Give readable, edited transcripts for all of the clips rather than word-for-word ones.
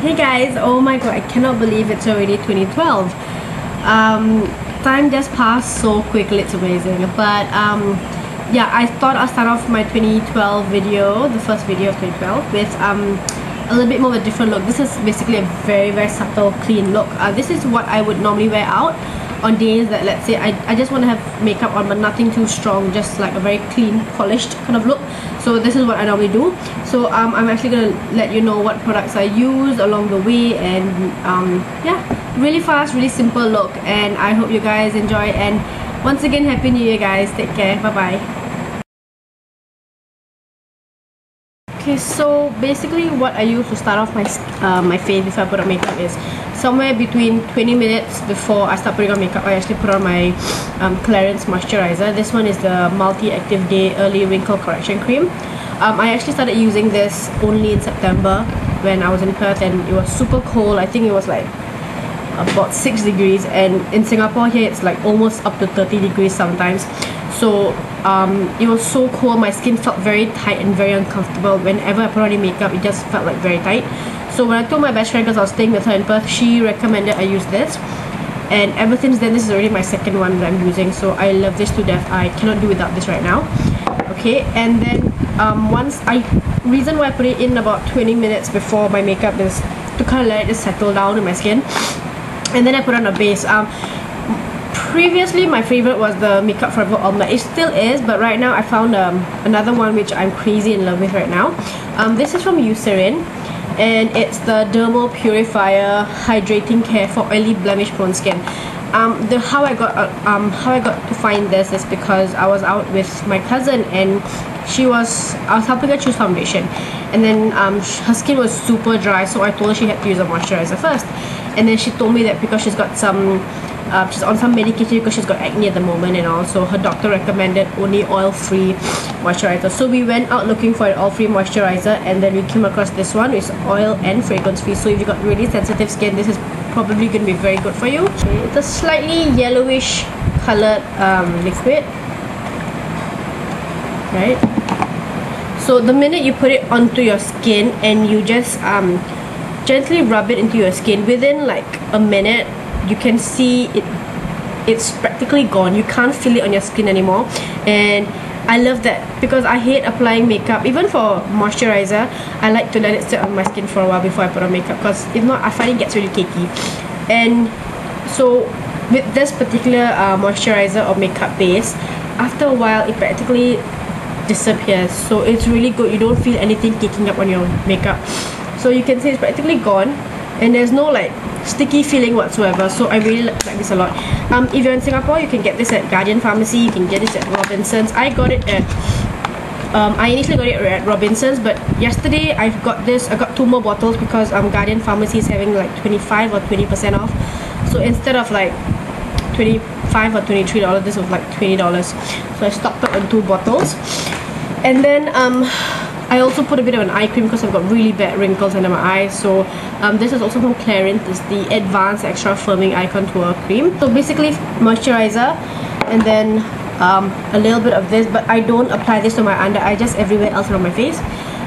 Hey guys, oh my god, I cannot believe it's already 2012. Time just passed so quickly, it's amazing. But yeah, I thought I'll start off my 2012 video, the first video of 2012, with a little bit more of a different look. This is basically a very subtle, clean look. This is what I would normally wear out on days that, let's say, I just want to have makeup on but nothing too strong, just like a very clean, polished kind of look. So this is what I normally do. So I'm actually going to let you know what products I use along the way, and yeah, really fast, really simple look, and I hope you guys enjoy. And once again, Happy New Year guys, take care, bye bye. Okay, so basically what I use to start off my face before I put on makeup is somewhere between 20 minutes before I start putting on makeup, I actually put on my Clarins moisturizer. This one is the Multi-Active Day Early Wrinkle Correction Cream. I actually started using this only in September when I was in Perth, and it was super cold. I think it was like about 6 degrees, and in Singapore here it's like almost up to 30 degrees sometimes. So it was so cold, my skin felt very tight and very uncomfortable. Whenever I put on any makeup, it just felt like very tight. So when I told my best friend, because I was staying with her in Perth, she recommended I use this, and ever since then this is already my second one that I'm using. So I love this to death. I cannot do without this right now. Okay, and then reason why I put it in about 20 minutes before my makeup is to kind of let it just settle down in my skin, and then I put on a base. Previously my favorite was the Makeup Forever Almond. It still is, but right now I found another one which I'm crazy in love with right now. This is from Eucerin, and it's the Dermal Purifier Hydrating Care for Oily Blemish Prone Skin. How I got to find this is because I was out with my cousin, and I was helping her choose foundation, and then her skin was super dry, so I told her she had to use a moisturizer first. And then she told me that because she's got she's on some medication because she's got acne at the moment, and also her doctor recommended only oil-free moisturizer. So we went out looking for an oil-free moisturizer, and then we came across this one. It's oil and fragrance-free, so if you've got really sensitive skin, this is probably going to be very good for you. Okay, it's a slightly yellowish colored liquid, right? So the minute you put it onto your skin and you just gently rub it into your skin, within like a minute you can see it's practically gone. You can't feel it on your skin anymore, and I love that because I hate applying makeup. Even for moisturizer, I like to let it sit on my skin for a while before I put on makeup, because if not, I find it gets really cakey. And so with this particular moisturizer or makeup base, after a while it practically disappears. So it's really good. You don't feel anything caking up on your makeup. So you can see it's practically gone, and there's no like sticky feeling whatsoever. So I really like this a lot. If you're in Singapore, you can get this at Guardian Pharmacy, you can get this at Robinsons. I got it at I initially got it at Robinsons, but yesterday I got 2 more bottles because Guardian Pharmacy is having like 25 or 20% off. So instead of like $25 or $23, this was like $20. So I stocked up on 2 bottles. And then I also put a bit of an eye cream because I've got really bad wrinkles under my eyes. So this is also from Clarins. It's the Advanced Extra Firming Eye Contour Cream. So basically moisturizer, and then a little bit of this, but I don't apply this to my under eye, just everywhere else around my face.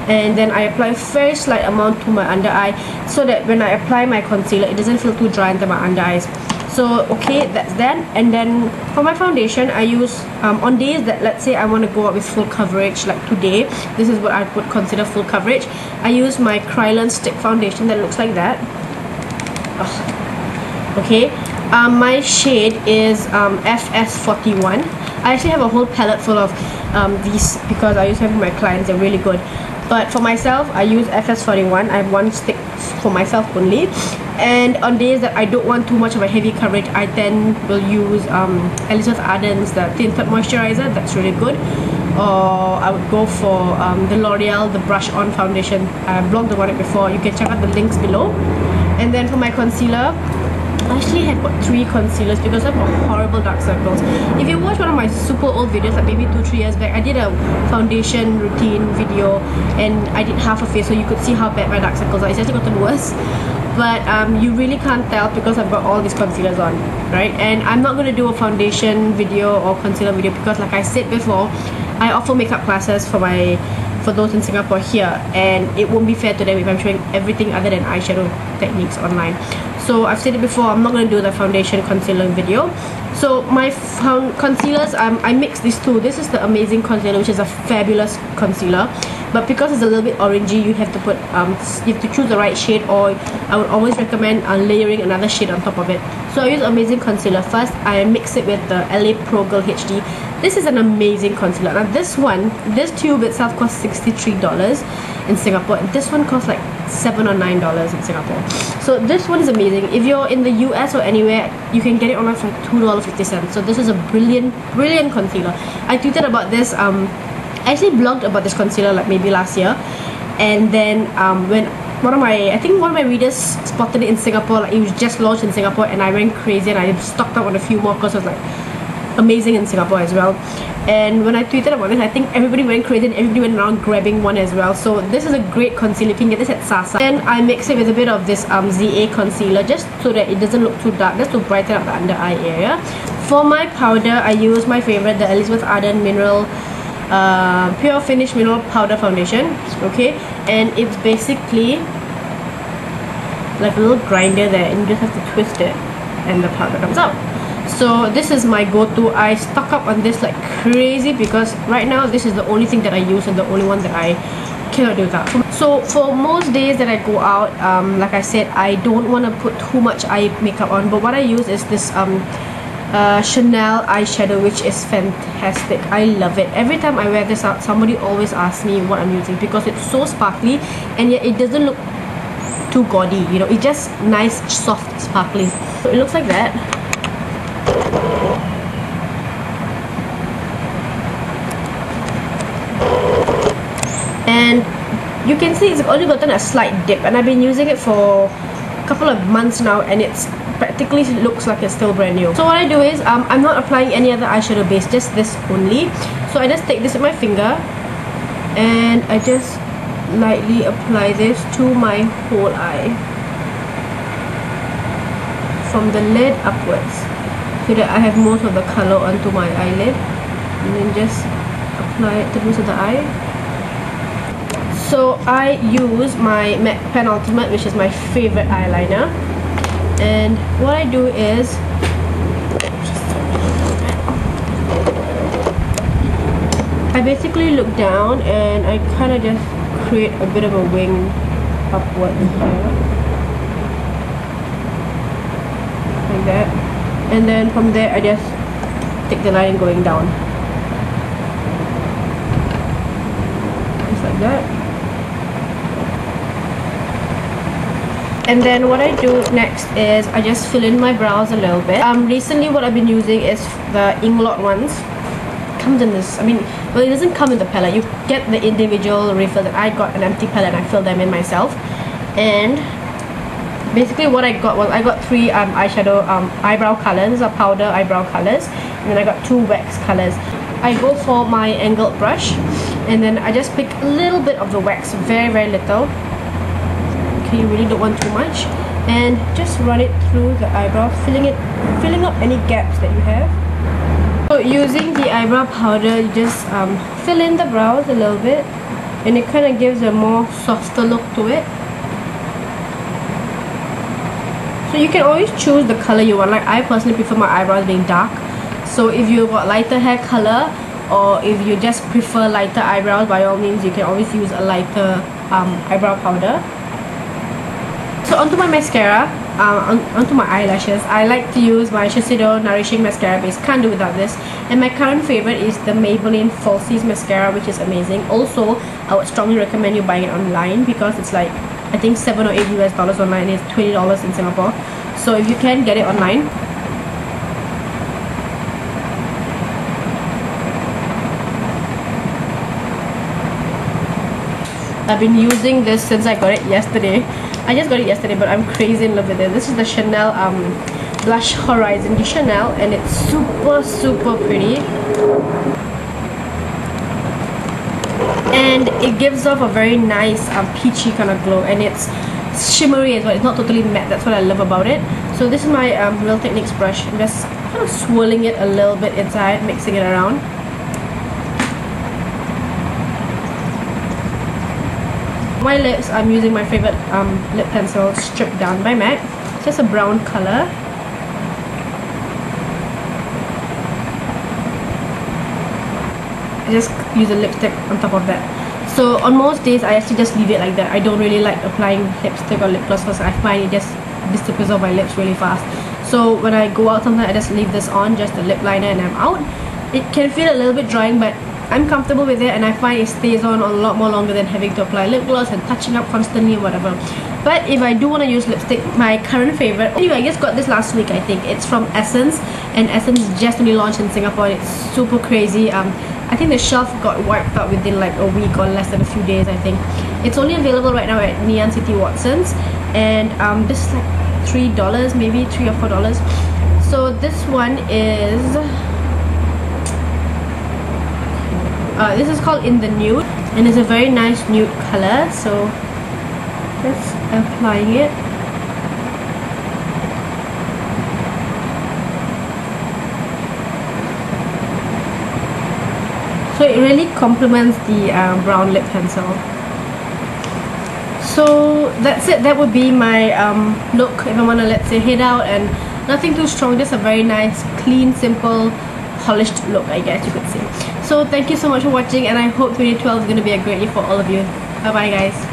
And then I apply a very slight amount to my under eye, so that when I apply my concealer, it doesn't feel too dry under my under eyes. So okay, that's that. And then for my foundation, I use on days that, let's say, I want to go out with full coverage, like today, this is what I would consider full coverage. I use my Kryolan stick foundation that looks like that. Okay, my shade is FS41. I actually have a whole palette full of these because I use them for my clients. They're really good. But for myself, I use FS41. I have one stick for myself only. And on days that I don't want too much of a heavy coverage, I then will use Elizabeth Arden's the Tinted Moisturizer. That's really good. Or I would go for the L'Oreal, the Brush On Foundation. I blogged about it before. You can check out the links below. And then for my concealer, I actually had got 3 concealers because I've got horrible dark circles. If you watch one of my super old videos, like maybe 2-3 years back, I did a foundation routine video and I did half of it, so you could see how bad my dark circles are. It's actually gotten worse. But you really can't tell because I've got all these concealers on, right? And I'm not going to do a foundation video or concealer video because, like I said before, I offer makeup classes for my for those in Singapore here, and it won't be fair to them if I'm showing everything other than eyeshadow techniques online. So I've said it before, I'm not going to do the foundation concealer video. So my concealers, I mix these two. This is the Amazing Concealer, which is a fabulous concealer, but because it's a little bit orangey, you have to put you have to choose the right shade, or I would always recommend layering another shade on top of it. So I use Amazing Concealer first. I mix it with the LA Pro Girl HD. This is an amazing concealer. Now this tube itself costs $63 in Singapore, and this one costs like $7 or $9 in Singapore. So this one is amazing. If you're in the US or anywhere, you can get it online for $2.50. So this is a brilliant concealer. I tweeted about this. I actually blogged about this concealer like maybe last year, and then when I think one of my readers spotted it in Singapore, like it was just launched in Singapore, and I went crazy and I stocked up on a few more because I was like, amazing in Singapore as well. And when I tweeted about this, I think everybody went crazy and everybody went around grabbing one as well. So this is a great concealer. You can get this at Sasa. And I mix it with a bit of this ZA concealer, just so that it doesn't look too dark, just to brighten up the under eye area. For my powder, I use my favorite, the Elizabeth Arden Mineral Pure Finish Mineral Powder Foundation. Okay, and it's basically like a little grinder there, and you just have to twist it and the powder comes out. So this is my go-to. I stock up on this like crazy because right now this is the only thing that I use and the only one that I cannot do without. So for most days that I go out, like I said, I don't want to put too much eye makeup on, but what I use is this Chanel eyeshadow, which is fantastic. I love it. Every time I wear this out, somebody always asks me what I'm using because it's so sparkly and yet it doesn't look too gaudy, you know, it's just nice, soft, sparkly. So it looks like that. And you can see it's only gotten a slight dip, and I've been using it for a couple of months now, and it's practically looks like it's still brand new. So what I do is I'm not applying any other eyeshadow base, just this only. So I just take this with my finger and I just lightly apply this to my whole eye from the lid upwards, so that I have most of the color onto my eyelid, and then just apply it to the rest of the eye. So I use my MAC Pen Ultimate, which is my favorite eyeliner, and what I do is I basically look down and I kind of just create a bit of a wing upward here, like that, and then from there I just take the line going down, just like that. And then what I do next is I just fill in my brows a little bit. Recently what I've been using is the Inglot ones. Comes in this, I mean, well, it doesn't come in the palette. You get the individual refill. That I got an empty palette and I filled them in myself. And basically what I got was I got three eyeshadow eyebrow colors, or powder eyebrow colors, and then I got two wax colors. I go for my angled brush, and then I just pick a little bit of the wax, very little. You really don't want too much, and just run it through the eyebrow, filling up any gaps that you have. So using the eyebrow powder, you just fill in the brows a little bit, and it kind of gives a more softer look to it. So you can always choose the color you want. Like I personally prefer my eyebrows being dark, so if you got lighter hair color, or if you just prefer lighter eyebrows, by all means you can always use a lighter eyebrow powder. So onto my mascara, onto my eyelashes, I like to use my Shiseido Nourishing Mascara Base. Can't do without this. And my current favorite is the Maybelline Falsies Mascara, which is amazing. Also, I would strongly recommend you buying it online because it's like, I think $7 or $8 US online. It's $20 in Singapore. So if you can, get it online. I've been using this since I got it yesterday. I just got it yesterday, but I'm crazy in love with it. This is the Chanel Blush Horizon de Chanel, and it's super pretty. And it gives off a very nice peachy kind of glow, and it's shimmery as well. It's not totally matte. That's what I love about it. So this is my Real Techniques brush. I'm just kind of swirling it a little bit inside, mixing it around. my lips, I'm using my favorite lip pencil, Stripped Down by MAC. It's just a brown color. I just use a lipstick on top of that. So on most days, I actually just leave it like that. I don't really like applying lipstick or lip gloss because I find it just disappears off my lips really fast. So when I go out sometimes, I just leave this on, just a lip liner, and I'm out. It can feel a little bit drying, but I'm comfortable with it, and I find it stays on a lot more longer than having to apply lip gloss and touching up constantly or whatever. But if I do want to use lipstick, my current favorite, anyway, I just got this last week, I think. It's from Essence, and Essence just only launched in Singapore, and it's super crazy. I think the shelf got wiped out within like a week or less than a few days, I think. It's only available right now at Ngee Ann City Watsons, and this is like $3, maybe $3 or $4. So this one is this is called In the Nude, and it's a very nice nude color. So just applying it. So it really complements the brown lip pencil. So that's it. That would be my look if I want to, let's say, head out, and nothing too strong, just a very nice, clean, simple, polished look, I guess you could say. So thank you so much for watching, and I hope 2012 is going to be a great year for all of you. Bye bye guys.